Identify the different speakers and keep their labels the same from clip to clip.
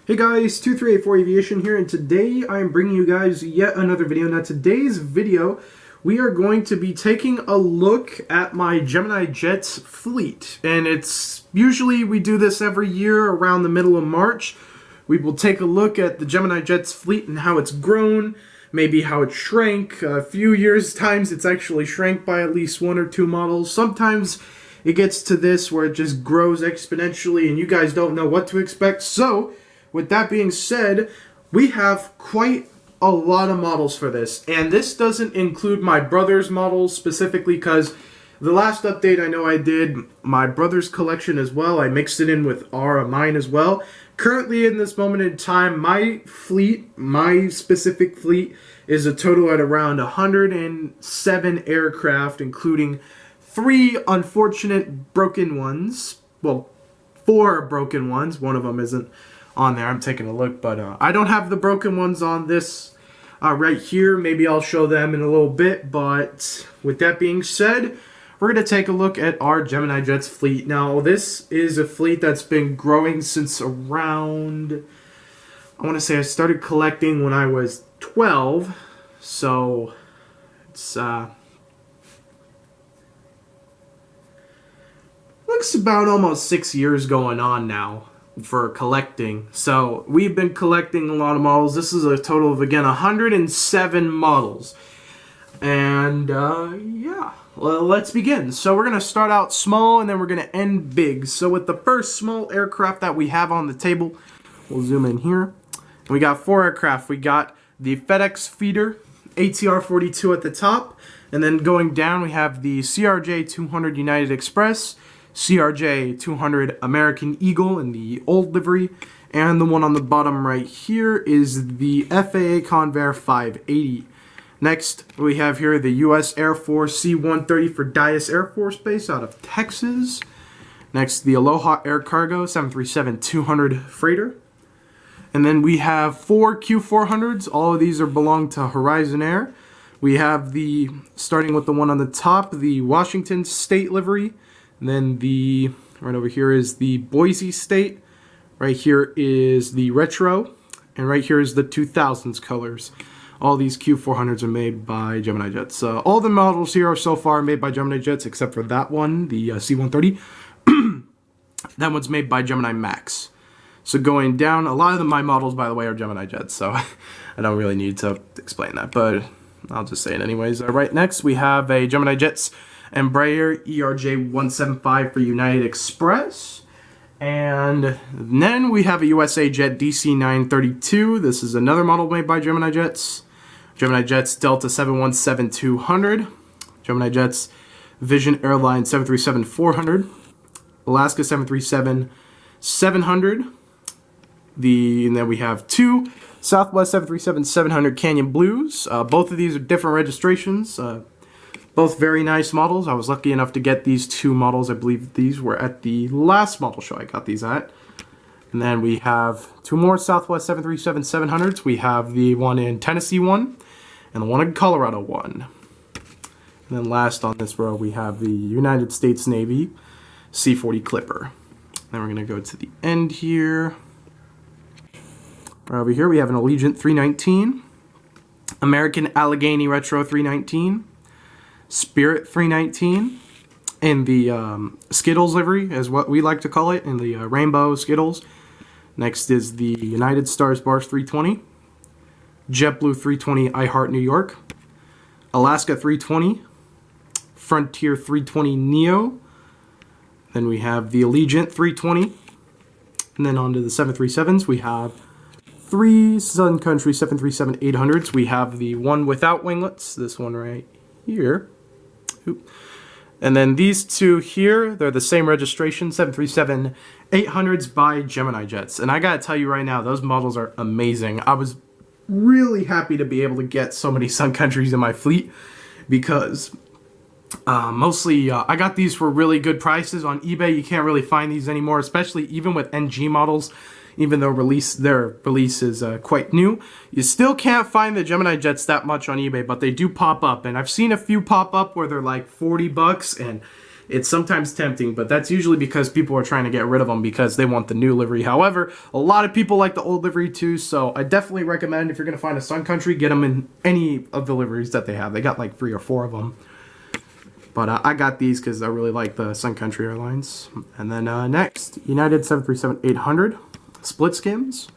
Speaker 1: Hey guys, 2384 Aviation here, and today I am bringing you guys yet another video. Now today's video, we are going to be taking a look at my Gemini Jets Fleet. And it's usually we do this every year around the middle of March. We will take a look at the Gemini Jets Fleet and how it's grown, maybe how it shrank. A few years times it's actually shrank by at least one or two models. Sometimes it gets to this where it just grows exponentially and you guys don't know what to expect. So with that being said, we have quite a lot of models for this, and this doesn't include my brother's models specifically because the last update I know I did my brother's collection as well. I mixed it in with mine as well. Currently in this moment in time, my fleet, my specific fleet, is a total at around 107 aircraft, including 3 unfortunate broken ones. Well, 4 broken ones. One of them isn't on there. I'm taking a look, but I don't have the broken ones on this right here. Maybe I'll show them in a little bit, but with that being said, we're going to take a look at our Gemini Jets fleet. Now, this is a fleet that's been growing since around, I want to say I started collecting when I was 12, so it's looks about almost 6 years going on now for collecting. So we've been collecting a lot of models. This is a total of, again, 107 models. And yeah, well, let's begin. So we're going to start out small and then we're going to end big. So with the first small aircraft that we have on the table, we'll zoom in here. We got 4 aircraft. We got the FedEx Feeder ATR-42 at the top, and then going down we have the CRJ-200 United Express, CRJ-200 American Eagle in the old livery, and the one on the bottom right here is the FAA Convair 580. Next, we have here the U.S. Air Force C-130 for Dyess Air Force Base out of Texas. Next, the Aloha Air Cargo 737-200 freighter. And then we have 4 Q400s. All of these belong to Horizon Air. We have the, starting with the one on the top, the Washington State livery. And then the, right over here is the Boise State. Right here is the Retro. And right here is the 2000s colors. All these Q400s are made by Gemini Jets. All the models here are so far made by Gemini Jets except for that one, the C-130. That one's made by Gemini Max. So going down, a lot of my models, by the way, are Gemini Jets. So I don't really need to explain that, but I'll just say it anyways. Right next, we have a Gemini Jets Embraer ERJ-175 for United Express. And then we have a USA Jet DC-932. This is another model made by Gemini Jets. Gemini Jets Delta 717-200. Gemini Jets Vision Airlines 737-400. Alaska 737-700. And then we have 2 Southwest 737-700 Canyon Blues. Both of these are different registrations. Both very nice models. I was lucky enough to get these 2 models. I believe these were at the last model show I got these at. And then we have 2 more Southwest 737-700s. We have the one in Tennessee one and the one in Colorado one. And then last on this row we have the United States Navy C-40 Clipper. Then we're going to go to the end here. Right over here we have an Allegiant 319, American Allegheny Retro 319, Spirit 319, in the Skittles livery is what we like to call it, in the rainbow Skittles. Next is the United Stars Barge 320, JetBlue 320 I Heart New York, Alaska 320, Frontier 320 Neo. Then we have the Allegiant 320, and then on to the 737s. We have 3 Sun Country 737-800s. We have the one without winglets, this one right here. Oop. And then these 2 here, they're the same registration, 737-800s by Gemini Jets. And I gotta tell you right now, those models are amazing. I was really happy to be able to get so many Sun Countries in my fleet because mostly I got these for really good prices on eBay. You can't really find these anymore, especially even with NG models. Even though their release is quite new, you still can't find the Gemini Jets that much on eBay, but they do pop up. And I've seen a few pop up where they're like $40, and It's sometimes tempting, but that's usually because people are trying to get rid of them because they want the new livery. However, a lot of people like the old livery too, so I definitely recommend if you're going to find a Sun Country, get them in any of the liveries that they have. They got like 3 or 4 of them. But I got these because I really like the Sun Country Airlines. And then next, United 737-800 split skims.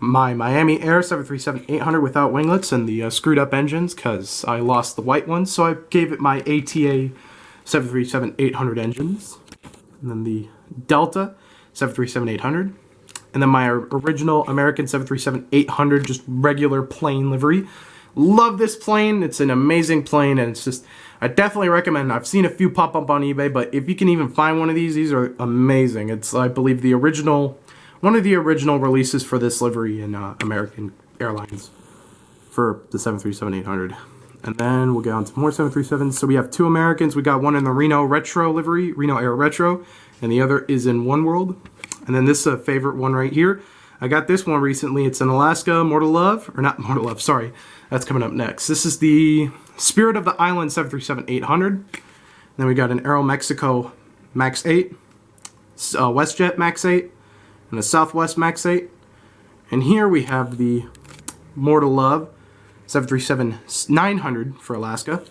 Speaker 1: My Miami Air 737-800 without winglets and the screwed up engines because I lost the white ones. So I gave it my ATA 737-800 engines. And then the Delta 737-800. And then my original American 737-800, just regular plain livery. Love this plane. It's an amazing plane, and it's just, I definitely recommend. I've seen a few pop up on eBay, but if you can even find one of these are amazing. It's, I believe, the original, one of the original releases for this livery in American Airlines for the 737-800. And then we'll get on to more 737s. So we have 2 Americans. We got one in the Reno Retro livery, Reno Air Retro, and the other is in One World. And then this is a favorite one right here. I got this one recently. It's in Alaska, More to Love, or not More to Love, sorry. That's coming up next. This is the Spirit of the Island 737-800. Then we got an Aeromexico Max 8, WestJet Max 8, and a Southwest Max 8. And here we have the More to Love 737-900 for Alaska.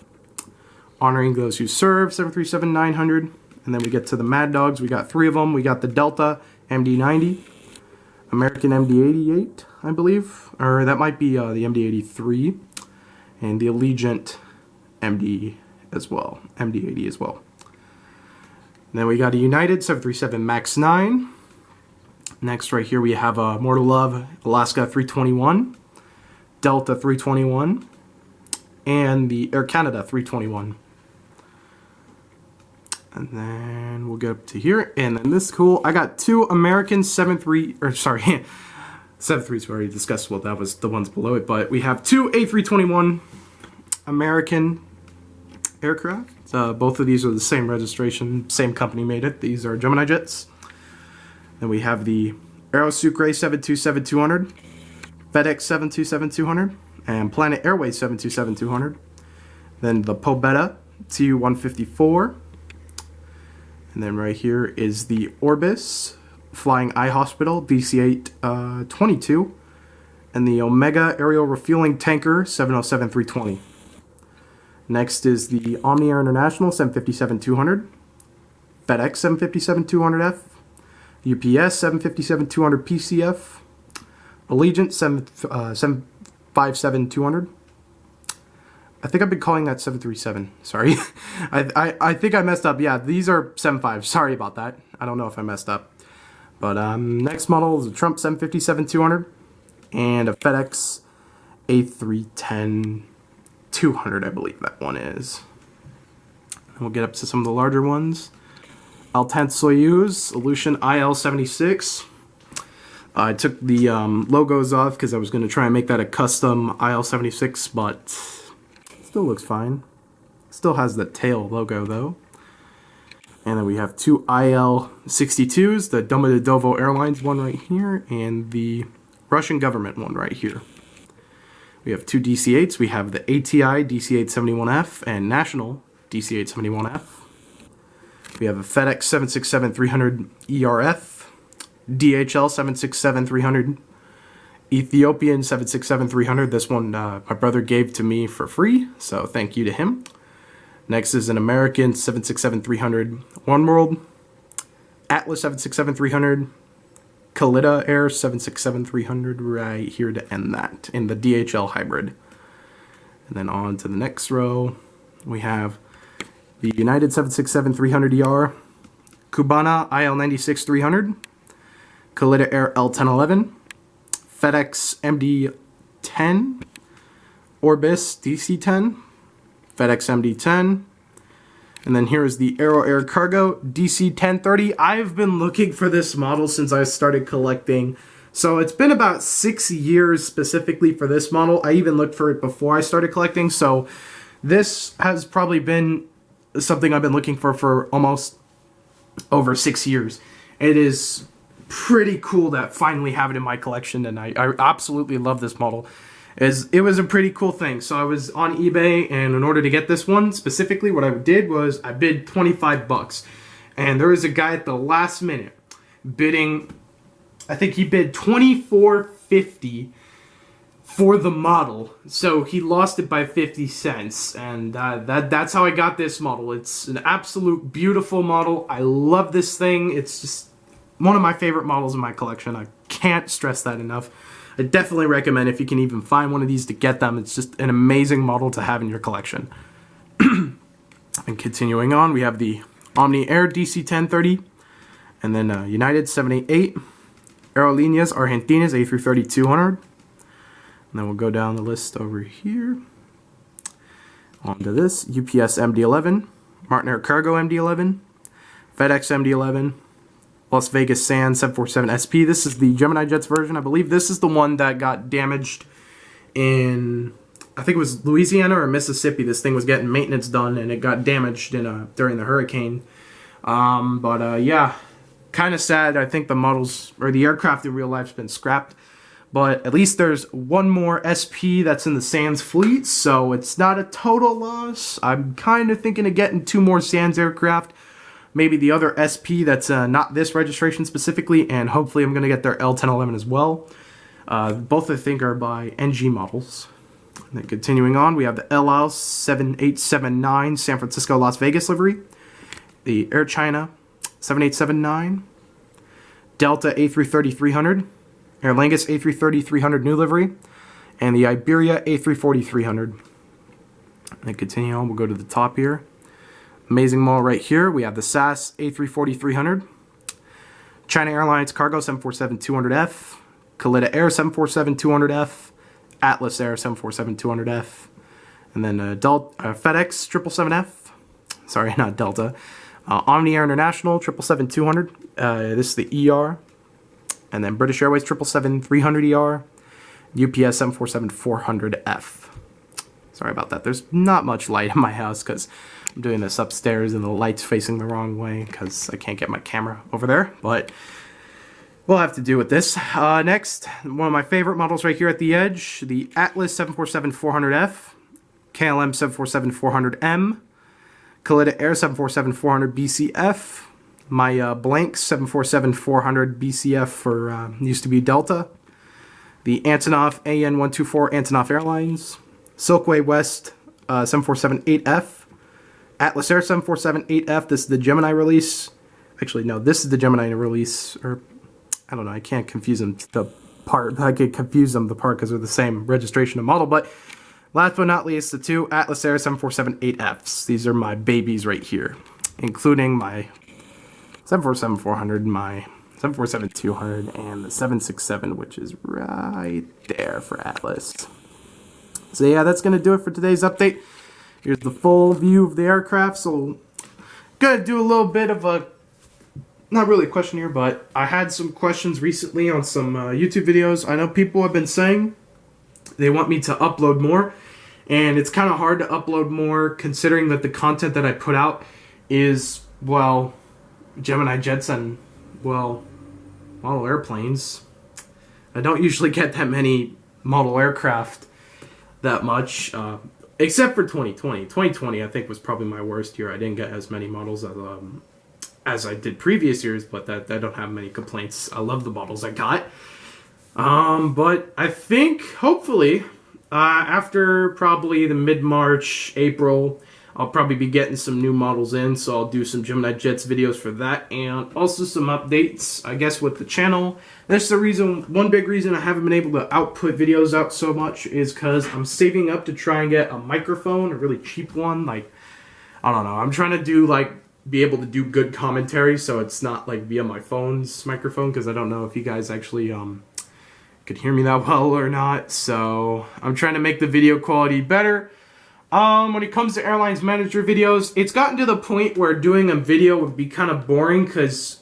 Speaker 1: Honoring those who serve, 737-900. And then we get to the Mad Dogs. We got 3 of them. We got the Delta MD-90. American MD-88, I believe, or that might be the MD-83, and the Allegiant MD as well, MD-80 as well. And then we got a United 737 MAX 9. Next, right here we have a More to Love Alaska 321, Delta 321, and the Air Canada 321. And then we'll get up to here, and then this is cool. I got 2 American 737s we already discussed. Well, that was the ones below it, but we have 2 A321 American aircraft. Both of these are the same registration, same company made it. These are Gemini Jets. Then we have the Aerosucre 727-200, FedEx 727-200, and Planet Airways 727-200. Then the Pobeda Tu-154. And then right here is the Orbis Flying Eye Hospital DC-8-22 and the Omega Aerial Refueling Tanker 707-320. Next is the Omni Air International 757-200, FedEx 757-200F, UPS 757-200 PCF, Allegiant 757-200. I think I've been calling that 737. Sorry. I think I messed up. Yeah, these are 75. Sorry about that. I don't know if I messed up. But next model is a Trump 757-200 and a FedEx A310-200, I believe that one is. And we'll get up to some of the larger ones. Al-10 Soyuz, Aleutian IL-76. I took the logos off because I was going to try and make that a custom IL-76, but still looks fine. Still has the tail logo though. And then we have 2 IL-62s, the Domodedovo Airlines one right here, and the Russian government one right here. We have 2 DC-8s. We have the ATI DC-871F and National DC-871F. We have a FedEx 767-300 ERF, DHL 767-300, Ethiopian 767-300. This one my brother gave to me for free, so thank you to him. Next is an American 767-300 One World, Atlas 767-300, Kalita Air 767-300 right here to end that in the DHL hybrid. And then on to the next row, we have the United 767-300ER, Cubana IL-96-300, Kalita Air L-1011, FedEx MD-10, Orbis DC-10, FedEx MD-10, and then here is the Aero Air Cargo DC-1030. I've been looking for this model since I started collecting. So it's been about 6 years specifically for this model. I even looked for it before I started collecting. So this has probably been something I've been looking for almost over 6 years. It is pretty cool to finally have it in my collection, and I absolutely love this model. It was a pretty cool thing. So I was on eBay, and in order to get this one specifically, what I did was I bid 25 bucks. And there was a guy at the last minute bidding, I think he bid $24.50 for the model. So he lost it by 50 cents. And that's how I got this model. It's an absolute beautiful model. I love this thing. It's just one of my favorite models in my collection. I can't stress that enough. I definitely recommend, if you can even find one of these, to get them. It's just an amazing model to have in your collection. And continuing on, we have the Omni Air DC 1030, and then United 788, Aerolíneas Argentinas A330-200. And then we'll go down the list over here. Onto this, UPS MD-11, Martin Air Cargo MD-11, FedEx MD-11, Las Vegas Sands 747 SP. This is the Gemini Jets version. I believe this is the one that got damaged in, I think it was Louisiana or Mississippi. This thing was getting maintenance done, and it got damaged during the hurricane. Yeah, kind of sad. I think the models, or the aircraft in real life, has been scrapped. But at least there's one more SP that's in the Sands fleet, so it's not a total loss. I'm kind of thinking of getting 2 more Sands aircraft. Maybe the other SP that's not this registration specifically, and hopefully I'm going to get their L1011 as well. Both, I think, are by NG models. And then continuing on, we have the LL 7879 San Francisco Las Vegas livery, the Air China 7879, Delta A330-300, Aer Lingus A330-300 new livery, and the Iberia A340-300. And then continuing on, we'll go to the top here. Amazing model right here. We have the SAS A340-300, China Airlines Cargo 747-200F, Kalitta Air 747-200F, Atlas Air 747-200F, and then FedEx 777F. Sorry, not Delta. Omni Air International 777-200. This is the ER. And then British Airways 777-300ER, UPS 747-400F. Sorry about that. There's not much light in my house because I'm doing this upstairs and the light's facing the wrong way because I can't get my camera over there. But we'll have to do with this. Next, one of my favorite models right here at the edge, the Atlas 747-400F, KLM 747-400M, Kalitta Air 747-400 BCF, my Blanks 747-400 BCF for used to be Delta, the Antonov AN124 Antonov Airlines, Silkway West 747-8F, Atlas Air 747-8F. This is the Gemini release. Actually, no, this is the Gemini release. Or I don't know. I can't confuse them. The part I could confuse them because they're the same registration and model. But last but not least, the 2 Atlas Air 747-8Fs. These are my babies right here, including my 747-400, my 747-200, and the 767, which is right there for Atlas. So yeah, that's going to do it for today's update. Here's the full view of the aircraft. So going to do a little bit of a, not really a question here, but I had some questions recently on some YouTube videos. I know people have been saying they want me to upload more, and it's kind of hard to upload more considering that the content that I put out is, well, Gemini Jets and, well, model airplanes. I don't usually get that many model aircraft that much, except for 2020. 2020, I think, was probably my worst year. I didn't get as many models as I did previous years, but I don't have many complaints. I love the models I got. But I think, hopefully, after probably the mid-March, April, I'll probably be getting some new models in, so I'll do some Gemini Jets videos for that, and also some updates, I guess, with the channel. That's the reason, one big reason I haven't been able to output videos out so much is because I'm saving up to try and get a microphone, a really cheap one. Like, I don't know, I'm trying to do, like, be able to do good commentary, so it's not, like, via my phone's microphone, because I don't know if you guys actually, could hear me that well or not, so I'm trying to make the video quality better. When it comes to Airlines Manager videos, it's gotten to the point where doing a video would be kind of boring because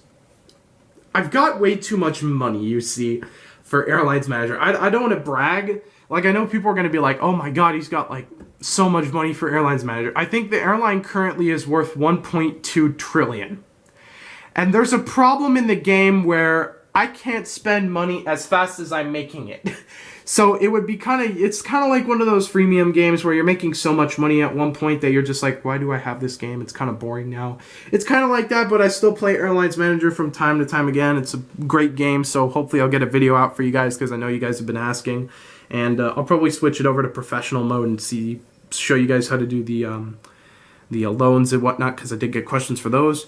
Speaker 1: I've got way too much money, you see, for Airlines Manager. I don't want to brag. Like, I know people are going to be like, oh my god, he's got, like, so much money for Airlines Manager. I think the airline currently is worth $1.2 trillion. And there's a problem in the game where I can't spend money as fast as I'm making it. So it would be it's kind of like one of those freemium games where you're making so much money at one point that you're just like, why do I have this game? It's kind of boring now. It's kind of like that, but I still play Airlines Manager from time to time again. It's a great game, so hopefully I'll get a video out for you guys because I know you guys have been asking. And I'll probably switch it over to professional mode and show you guys how to do the loans and whatnot, because I did get questions for those.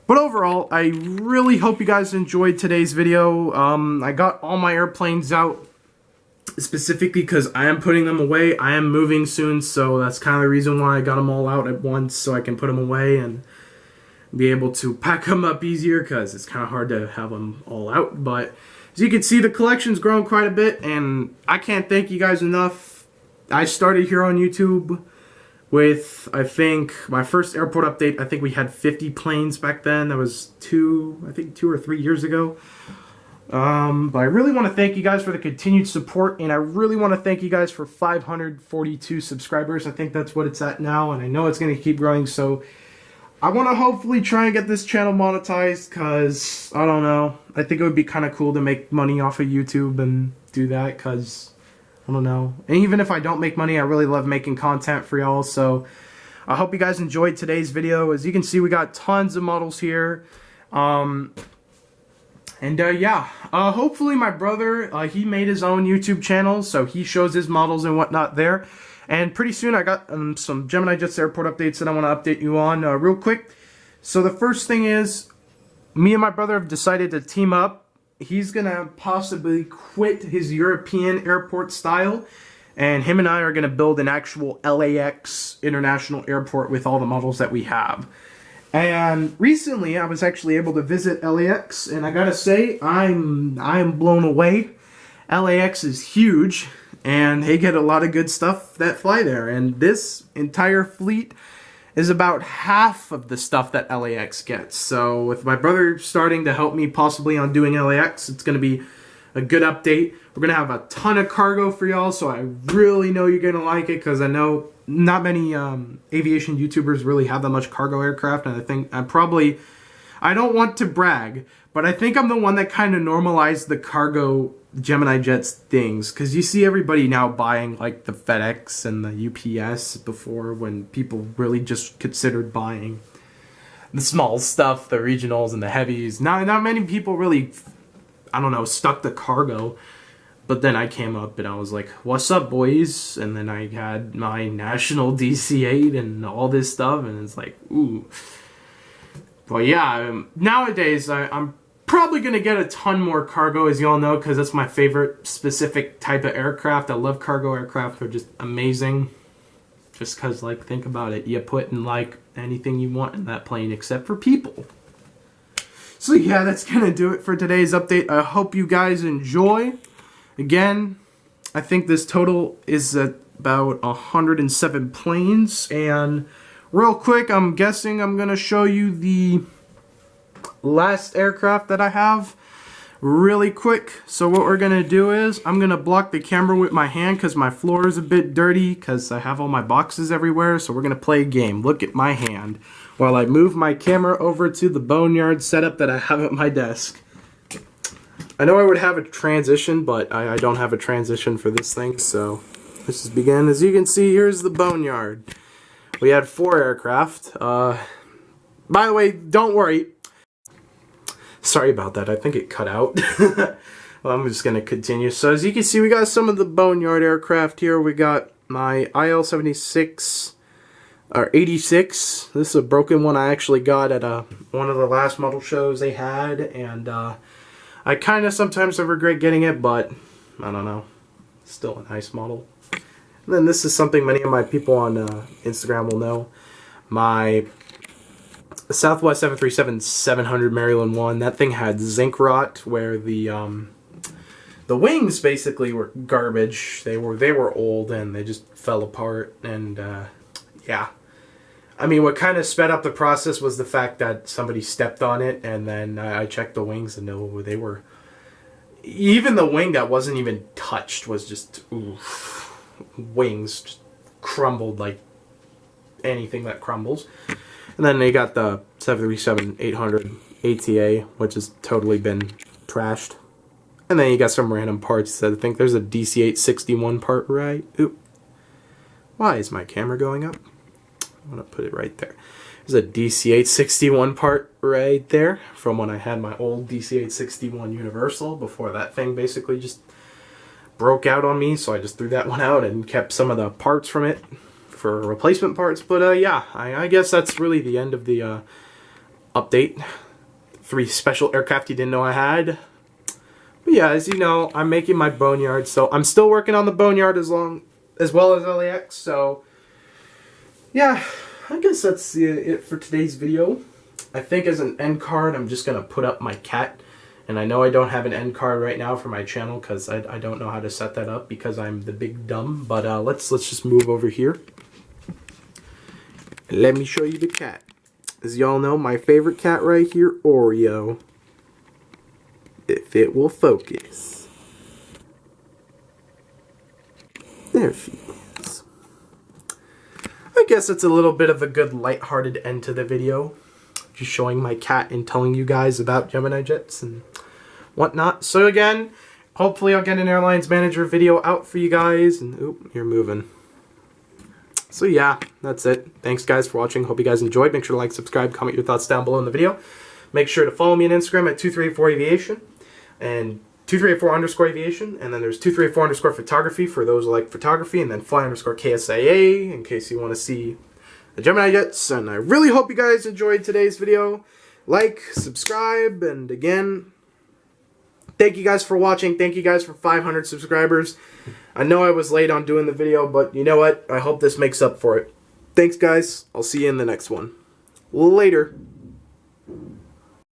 Speaker 1: But overall, I really hope you guys enjoyed today's video. I got all my airplanes out specifically because I am putting them away. I am moving soon, so that's kind of the reason why I got them all out at once, so I can put them away and be able to pack them up easier, because it's kind of hard to have them all out. But as you can see, the collection's grown quite a bit, and I can't thank you guys enough. I started here on YouTube with, I think, my first airport update. I think we had 50 planes back then. That was 2 or 3 years ago. But I really want to thank you guys for the continued support, and I really want to thank you guys for 542 subscribers. I think that's what it's at now, and I know it's going to keep growing, so I want to hopefully try and get this channel monetized, because, I don't know, I think it would be kind of cool to make money off of YouTube and do that, because, I don't know. And even if I don't make money, I really love making content for y'all, so I hope you guys enjoyed today's video. As you can see, we got tons of models here. Hopefully my brother, he made his own YouTube channel, so he shows his models and whatnot there. And pretty soon I got some Gemini Jets airport updates that I want to update you on real quick. So the first thing is, me and my brother have decided to team up. He's going to possibly quit his European airport style, and him and I are going to build an actual LAX international airport with all the models that we have. And recently I was actually able to visit LAX, and I gotta say, I'm blown away. LAX is huge, and they get a lot of good stuff that fly there, and this entire fleet is about half of the stuff that LAX gets. So with my brother starting to help me possibly on doing LAX, it's going to be a good update. We're going to have a ton of cargo for y'all, so I really know you're going to like it, because I know not many aviation YouTubers really have that much cargo aircraft, and I think I don't want to brag, but I think I'm the one that kind of normalized the cargo Gemini Jets things, because you see everybody now buying like the FedEx and the UPS before, when people really just considered buying the small stuff, the regionals and the heavies. Not many people really, I don't know, stuck to cargo. But then I came up and I was like, what's up, boys? And then I had my national DC-8 and all this stuff, and it's like, ooh. But yeah, nowadays I'm probably going to get a ton more cargo, as y'all know, because that's my favorite specific type of aircraft. I love cargo aircraft. They're just amazing. Just because, like, think about it. You put in, like, anything you want in that plane except for people. So yeah, that's going to do it for today's update. I hope you guys enjoy. Again, I think this total is at about 107 planes. And real quick, I'm guessing I'm going to show you the last aircraft that I have really quick. So what we're going to do is, I'm going to block the camera with my hand because my floor is a bit dirty because I have all my boxes everywhere. So we're going to play a game. Look at my hand while I move my camera over to the boneyard setup that I have at my desk. I know I would have a transition, but I don't have a transition for this thing, so let's just begin. As you can see, here's the boneyard. We had 4 aircraft. By the way, don't worry. Sorry about that. I think it cut out. Well, I'm just going to continue. So as you can see, we got some of the boneyard aircraft here. We got my IL-76, or 86. This is a broken one I actually got at one of the last model shows they had, and I kind of sometimes regret getting it, but I don't know. Still a nice model. And then this is something many of my people on Instagram will know. My Southwest 737-700 Maryland 1. That thing had zinc rot, where the wings basically were garbage. They were old and they just fell apart. And yeah. I mean, what kind of sped up the process was the fact that somebody stepped on it, and then I checked the wings, and they were... Even the wing that wasn't even touched was just... Oof, wings just crumbled like anything that crumbles. And then they got the 737-800 ATA, which has totally been trashed. And then you got some random parts. I think there's a DC-861 part right. Oop. Why is my camera going up? I'm going to put it right there. There's a DC-861 part right there from when I had my old DC-861 Universal before that thing basically just broke out on me. So I just threw that one out and kept some of the parts from it for replacement parts. But yeah, I guess that's really the end of the update. 3 special aircraft you didn't know I had. But yeah, as you know, I'm making my Boneyard, so I'm still working on the Boneyard as well as LAX, so yeah, I guess that's it for today's video. I think as an end card, I'm just going to put up my cat, and I know I don't have an end card right now for my channel because I don't know how to set that up because I'm the big dumb, but let's just move over here. And let me show you the cat. As y'all know, my favorite cat right here, Oreo. If it will focus. There she is. I guess it's a little bit of a good lighthearted end to the video. Just showing my cat and telling you guys about Gemini Jets and whatnot. So again, hopefully I'll get an Airlines Manager video out for you guys. And oop, you're moving. So yeah, that's it. Thanks guys for watching. Hope you guys enjoyed. Make sure to like, subscribe, comment your thoughts down below in the video. Make sure to follow me on Instagram at 2384aviation. And 2384_aviation, and then there's 2384_photography for those who like photography, and then fly_KSIA in case you want to see the Gemini Jets. And I really hope you guys enjoyed today's video. Like, subscribe, and again, thank you guys for watching. Thank you guys for 500 subscribers. I know I was late on doing the video, but you know what? I hope this makes up for it. Thanks guys. I'll see you in the next one. Later.